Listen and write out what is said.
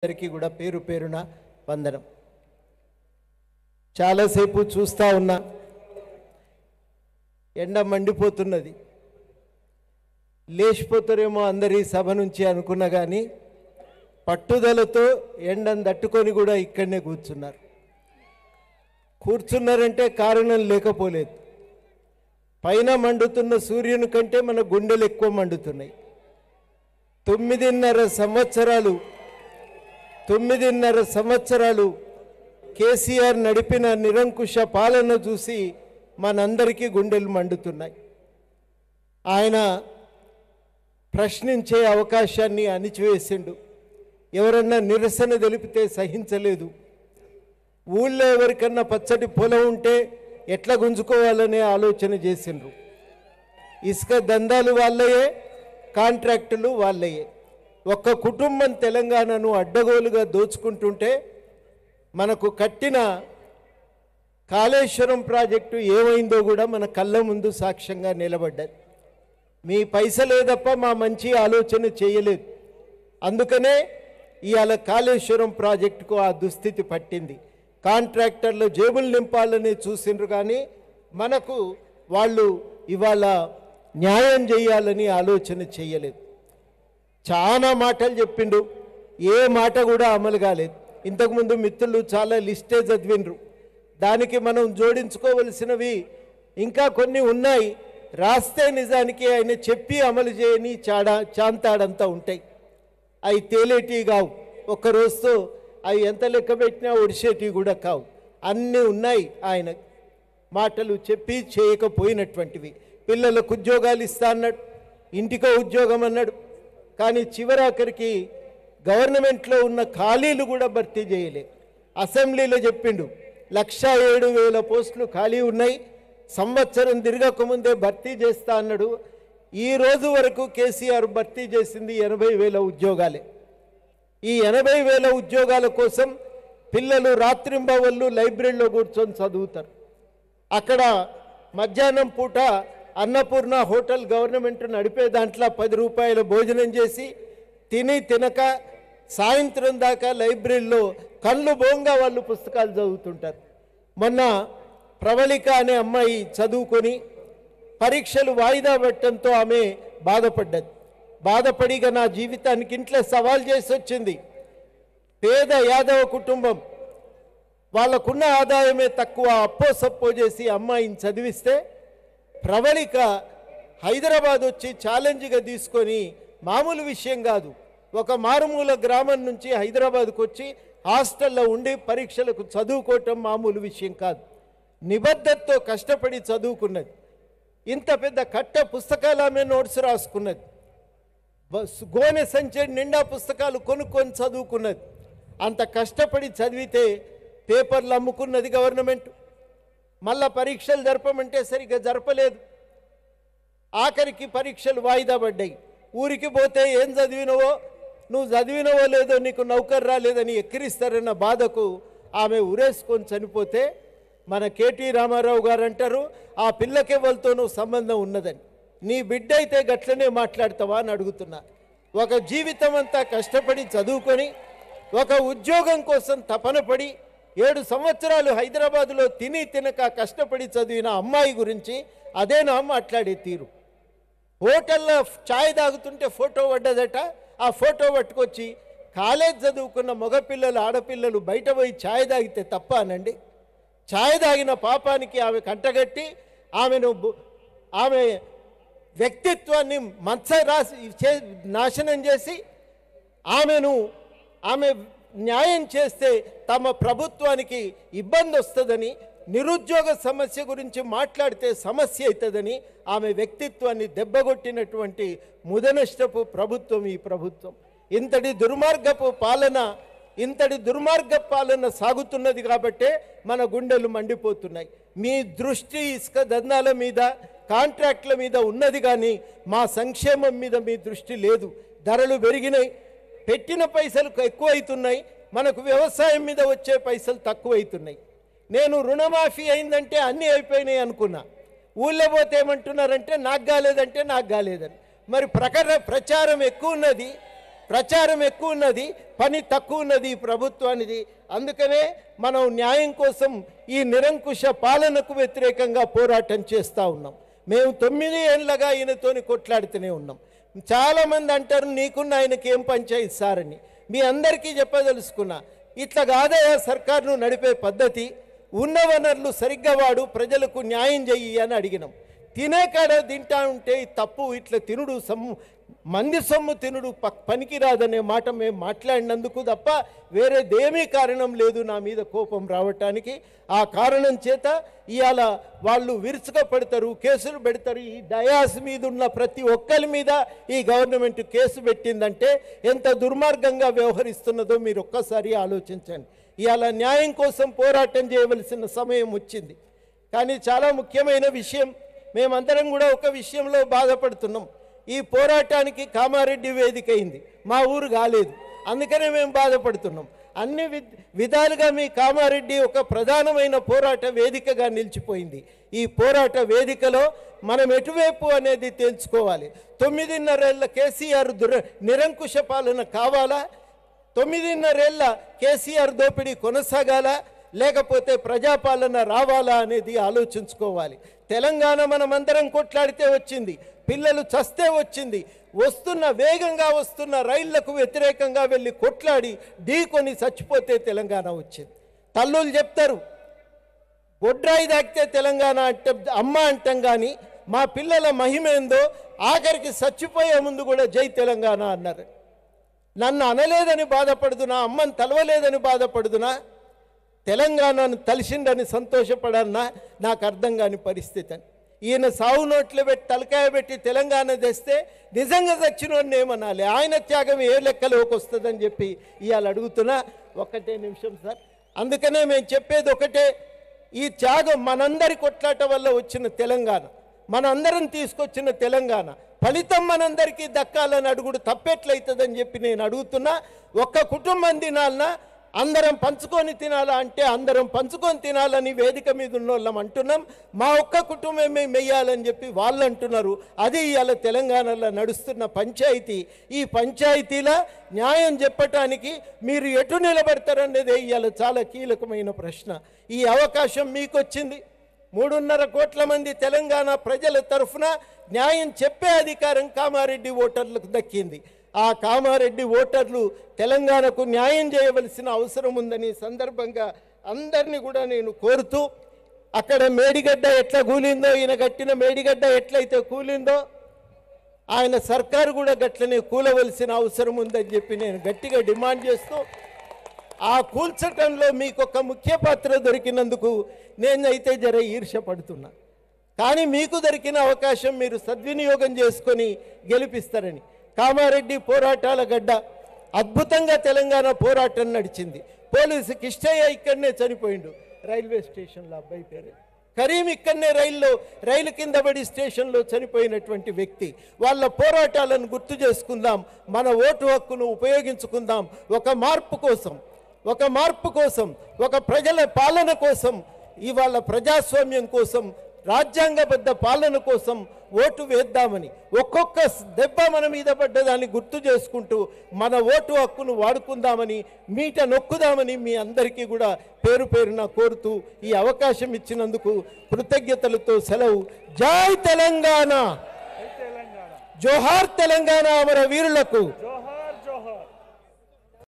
అందరికీ కూడా పేరు పేరున వందనం. చాలాసేపు చూస్తూ ఉన్నా, ఎండ మండిపోతున్నది. లేచిపోతారేమో అందరి సభ నుంచి అనుకున్నా, కానీ పట్టుదలతో ఎండను తట్టుకొని కూడా ఇక్కడనే కూర్చున్నారంటే కారణం లేకపోలేదు. పైన మండుతున్న సూర్యుని కంటే మన గుండెలు ఎక్కువ మండుతున్నాయి. 9.5 సంవత్సరాలు కేసీఆర్ నడిపిన నిరంకుశ పాలన చూసి మనందరికీ గుండెలు మండుతున్నాయి. ఆయన ప్రశ్నించే అవకాశాన్ని అణిచివేసిండు. ఎవరన్నా నిరసన తెలిపితే సహించలేదు. ఊళ్ళో ఎవరికన్నా పచ్చటి పొలం ఉంటే ఎట్లా గుంజుకోవాలనే ఆలోచన చేసిండ్రు. ఇసుక దందాలు వాళ్ళయే, కాంట్రాక్టులు వాళ్ళయే. ఒక్క కుటుంబం తెలంగాణను అడ్డగోలుగా దోచుకుంటుంటే మనకు కట్టిన కాళేశ్వరం ప్రాజెక్టు ఏమైందో కూడా మన కళ్ళ ముందు సాక్ష్యంగా నిలబడ్డది. మీ పైసలే తప్ప మా మంచి ఆలోచన చేయలేదు. అందుకనే ఇవాళ కాళేశ్వరం ప్రాజెక్టుకు ఆ దుస్థితి పట్టింది. కాంట్రాక్టర్లు జేబులు నింపాలని చూసిండ్రు, కానీ మనకు వాళ్ళు ఇవాళ న్యాయం చేయాలని ఆలోచన చేయలేదు. చాలా మాటలు చెప్పిండు, ఏ మాట కూడా అమలు కాలేదు. ఇంతకుముందు మిత్రులు చాలా లిస్టే చదివిండ్రు. దానికి మనం జోడించుకోవలసినవి ఇంకా కొన్ని ఉన్నాయి. రాస్తే నిజానికి ఆయన చెప్పి అమలు చేయని చాంతాడంతా ఉంటాయి. అవి తేలేటివి కావు, ఒక్క రోజుతో అవి ఎంత లెక్క పెట్టినా ఒడిసేటివి కూడా కావు. అన్నీ ఉన్నాయి ఆయన మాటలు చెప్పి చేయకపోయినటువంటివి. పిల్లలకు ఉద్యోగాలు ఇస్తా అన్నాడు, ఇంటికో ఉద్యోగం అన్నాడు, కానీ చివరాఖరికి గవర్నమెంట్లో ఉన్న ఖాళీలు కూడా భర్తీ చేయలే. అసెంబ్లీలో చెప్పిండు 1,07,000 పోస్టులు ఖాళీ ఉన్నాయి, సంవత్సరం తిరగకముందే భర్తీ చేస్తా అన్నాడు. ఈ రోజు వరకు కేసీఆర్ భర్తీ చేసింది 80,000 ఉద్యోగాలే. ఈ 80,000 ఉద్యోగాల కోసం పిల్లలు రాత్రింబవళ్ళు లైబ్రరీలో కూర్చొని చదువుతారు. అక్కడ మధ్యాహ్నం పూట అన్నపూర్ణ హోటల్ గవర్నమెంట్ నడిపే దాంట్లో 10 రూపాయల భోజనం చేసి తినక సాయంత్రం దాకా లైబ్రరీలో కళ్ళు బోంగా వాళ్ళు పుస్తకాలు చదువుతుంటారు. మొన్న ప్రవళిక అనే అమ్మాయి చదువుకొని పరీక్షలు వాయిదా పెట్టడంతో ఆమె బాధపడిగా నా జీవితానికి ఇంట్లో సవాల్ చేసి వచ్చింది. పేద యాదవ కుటుంబం, వాళ్ళకున్న ఆదాయమే తక్కువ, అప్పో సప్పో చేసి అమ్మాయిని చదివిస్తే ప్రవళిక హైదరాబాద్ వచ్చి ఛాలెంజ్గా తీసుకొని, మామూలు విషయం కాదు, ఒక మారుమూల గ్రామం నుంచి హైదరాబాద్కు వచ్చి హాస్టల్లో ఉండి పరీక్షలకు చదువుకోవటం మామూలు విషయం కాదు. నిబద్ధతతో కష్టపడి చదువుకున్నది. ఇంత పెద్ద కట్ట పుస్తకాలు ఆమె నోట్స్ రాసుకున్నది. గోనె సంచడి నిండా పుస్తకాలు కొనుక్కొని చదువుకున్నది. అంత కష్టపడి చదివితే పేపర్లు అమ్ముకున్నది గవర్నమెంట్. మళ్ళా పరీక్షలు జరపమంటే సరిగ్గా జరపలేదు. ఆఖరికి పరీక్షలు వాయిదా పడ్డాయి. ఊరికి పోతే ఏం చదివినవో, నువ్వు చదివినవో లేదో నీకు నౌకరు రాలేదని ఎక్కిరిస్తారన్న బాధకు ఆమె ఉరేసుకొని చనిపోతే మన కేటీ రామారావు గారు అంటారు, ఆ పిల్లకే వాళ్ళతోనూ సంబంధం ఉన్నదని. నీ బిడ్డ అయితే గట్లనే మాట్లాడతావా అని అడుగుతున్నా. ఒక జీవితం అంతా కష్టపడి చదువుకొని ఒక ఉద్యోగం కోసం తపన పడి 7 సంవత్సరాలు హైదరాబాదులో తినక కష్టపడి చదివిన అమ్మాయి గురించి అదేనా మాట్లాడే తీరు? హోటల్లో ఛాయ్ తాగుతుంటే ఫోటో పడ్డదట, ఆ ఫోటో పట్టుకొచ్చి కాలేజ్ చదువుకున్న మగపిల్లలు ఆడపిల్లలు బయట పోయి ఛాయ్ తాగితే తప్ప అనండి? ఛాయ్ తాగిన పాపానికి ఆమె కంటగట్టి ఆమె వ్యక్తిత్వాన్ని నాశనం చేసి ఆమె న్యాయం చేస్తే తమ ప్రభుత్వానికి ఇబ్బంది వస్తుందని, నిరుద్యోగ సమస్య గురించి మాట్లాడితే సమస్య అవుతుందని ఆమె వ్యక్తిత్వాన్ని దెబ్బగొట్టినటువంటి ముదనష్టపు ప్రభుత్వం ఈ ప్రభుత్వం. ఇంతటి దుర్మార్గ పాలన సాగుతున్నది కాబట్టే మన గుండెలు మండిపోతున్నాయి. మీ దృష్టి ఇసుక దందాల మీద, కాంట్రాక్ట్ల మీద ఉన్నది, కానీ మా సంక్షేమం మీద మీ దృష్టి లేదు. ధరలు పెరిగినాయి, పెట్టిన పైసలు ఎక్కువైతున్నాయి, మనకు వ్యవసాయం మీద వచ్చే పైసలు తక్కువైతున్నాయి. నేను రుణమాఫీ అయిందంటే అన్నీ అయిపోయినాయి అనుకున్నా. ఊళ్ళో పోతే ఏమంటున్నారంటే నాకు కాలేదంటే నాకు కాలేదని. మరి ప్రచారం ఎక్కువ ఉన్నది, ప్రచారం ఎక్కువ ఉన్నది, పని తక్కువ ఉన్నది ఈ ప్రభుత్వానికి. అందుకనే మనం న్యాయం కోసం ఈ నిరంకుశ పాలనకు వ్యతిరేకంగా పోరాటం చేస్తూ ఉన్నాం. మేము 9 ఏళ్ళగా ఈయనతోని కొట్లాడుతూనే ఉన్నాం. చాలామంది అంటారు నీకున్న ఆయనకి ఏం పంచాయతీ సార్ అని. మీ అందరికీ చెప్పదలుచుకున్నా, ఇట్లా కాదయా సర్కారును నడిపే పద్ధతి. ఉన్న వనరులు సరిగ్గా వాడు, ప్రజలకు న్యాయం చెయ్యి అని అడిగినాం. తినే కాడ తింటా ఉంటే తప్పు, ఇట్లా తినుడు మంది సొమ్ము తినుడు పనికిరాదనే మాట మేము మాట్లాడినందుకు తప్ప వేరేదేమీ కారణం లేదు నా మీద కోపం రావటానికి. ఆ కారణం చేత ఇవాళ వాళ్ళు విరుచుకపడతారు, కేసులు పెడతారు. ఈ డయాస్ మీద ఉన్న ప్రతి ఒక్కరి మీద ఈ గవర్నమెంట్ కేసు పెట్టిందంటే ఎంత దుర్మార్గంగా వ్యవహరిస్తున్నదో మీరు ఒక్కసారి ఆలోచించండి. ఇవాళ న్యాయం కోసం పోరాటం చేయవలసిన సమయం వచ్చింది. కానీ చాలా ముఖ్యమైన విషయం, మేమందరం కూడా ఒక విషయంలో బాధపడుతున్నాం. ఈ పోరాటానికి కామారెడ్డి వేదిక అయింది, మా ఊరు కాలేదు. అందుకనే మేము బాధపడుతున్నాం. అన్ని విధాలుగా మీ కామారెడ్డి ఒక ప్రధానమైన పోరాట వేదికగా నిలిచిపోయింది. ఈ పోరాట వేదికలో మనం ఎటువైపు అనేది తెలుసుకోవాలి. 9.5 ఏళ్ల కేసీఆర్ నిరంకుశ పాలన కావాలా? 9.5 ఏళ్ల కేసీఆర్ దోపిడీ కొనసాగాలా, లేకపోతే ప్రజాపాలన రావాలా అనేది ఆలోచించుకోవాలి. తెలంగాణ మనమందరం కొట్లాడితే వచ్చింది, పిల్లలు చస్తే వచ్చింది. వేగంగా వస్తున్న రైళ్లకు వ్యతిరేకంగా వెళ్ళి కొట్లాడి ఢీకొని చచ్చిపోతే తెలంగాణ వచ్చింది. తల్లులు చెప్తారు, బొడ్రాయి దాకితే తెలంగాణ అంటే అమ్మ అంటాం, కానీ మా పిల్లల మహిమేందో ఆఖరికి చచ్చిపోయే ముందు కూడా జై తెలంగాణ అన్నారు. నన్ను అనలేదని బాధపడుదునా, అమ్మని తలవలేదని బాధపడుదునా, తెలంగాణను తలిసిండని సంతోషపడన్నా నాకు అర్థం కాని పరిస్థితి అని. ఈయన సావు నోట్లు పెట్టి తలకాయ పెట్టి తెలంగాణ తెస్తే నిజంగా చచ్చినోడిని ఏమనాలి? ఆయన త్యాగం ఏ లెక్కలోకి వస్తుందని చెప్పి ఇవాళ అడుగుతున్నా. ఒక్కటే నిమిషం సార్. అందుకనే మేము చెప్పేది ఒకటే, ఈ త్యాగం మనందరి కొట్లాట వల్ల వచ్చిన తెలంగాణ, మనందరం తీసుకొచ్చిన తెలంగాణ ఫలితం మనందరికీ దక్కాలని అడుగుడు తప్పెట్లయితుందని చెప్పి నేను అడుగుతున్నా. ఒక్క కుటుంబం తినాలన్నా అందరం పంచుకొని తినాలా అంటే అందరం పంచుకొని తినాలని వేదిక మీద ఉన్న వాళ్ళం అంటున్నాం. మా ఒక్క కుటుంబమే మెయ్యాలని చెప్పి వాళ్ళు అంటున్నారు. అది ఇవాళ తెలంగాణలో నడుస్తున్న పంచాయతీ. ఈ పంచాయతీలో న్యాయం చెప్పటానికి మీరు ఎటు నిలబడతారనేదే ఇవాళ చాలా కీలకమైన ప్రశ్న. ఈ అవకాశం మీకు వచ్చింది. 3.5 కోట్ల మంది తెలంగాణ ప్రజల తరఫున న్యాయం చెప్పే అధికారం కామారెడ్డి ఓటర్లకు దక్కింది. ఆ కామారెడ్డి ఓటర్లు తెలంగాణకు న్యాయం చేయవలసిన అవసరం ఉందని సందర్భంగా అందరినీ కూడా నేను కోరుతూ, అక్కడ మేడిగడ్డ ఎట్లా కూలిందో, ఈయన కట్టిన మేడిగడ్డ ఎట్లయితే కూలిందో ఆయన సర్కారు కూడా గట్లనే కూలవలసిన అవసరం ఉందని చెప్పి నేను గట్టిగా డిమాండ్ చేస్తూ, ఆ కూల్చటంలో మీకు ఒక ముఖ్య పాత్ర దొరికినందుకు నేనైతే జర ఈర్ష్యపడుతున్నా. కానీ మీకు దొరికిన అవకాశం మీరు సద్వినియోగం చేసుకొని గెలిపిస్తారని. కామారెడ్డి పోరాటాల గడ్డ, అద్భుతంగా తెలంగాణ పోరాటం నడిచింది. పోలీసు కిష్టయ్య ఇక్కడనే చనిపోయిండు, రైల్వే స్టేషన్లో. అబ్బాయి పేరు కరీం, ఇక్కడనే రైలు కింద పడి స్టేషన్లో చనిపోయినటువంటి వ్యక్తి. వాళ్ళ పోరాటాలను గుర్తు చేసుకుందాం, మన ఓటు హక్కును ఉపయోగించుకుందాం. ఒక మార్పు కోసం, ఒక ప్రజల పాలన కోసం, ఇవాళ ప్రజాస్వామ్యం కోసం, రాజ్యాంగబద్ధ పాలన కోసం ఓటు వేద్దామని, ఒక్కొక్క దెబ్బ మన మీద పడ్డదాన్ని గుర్తు చేసుకుంటూ మన ఓటు హక్కును వాడుకుందామని, మీట నొక్కుదామని మీ అందరికీ కూడా పేరు పేరున కోరుతూ ఈ అవకాశం ఇచ్చినందుకు కృతజ్ఞతలతో సెలవు. జై తెలంగాణ, జోహార్ తెలంగాణ అమర వీరులకు.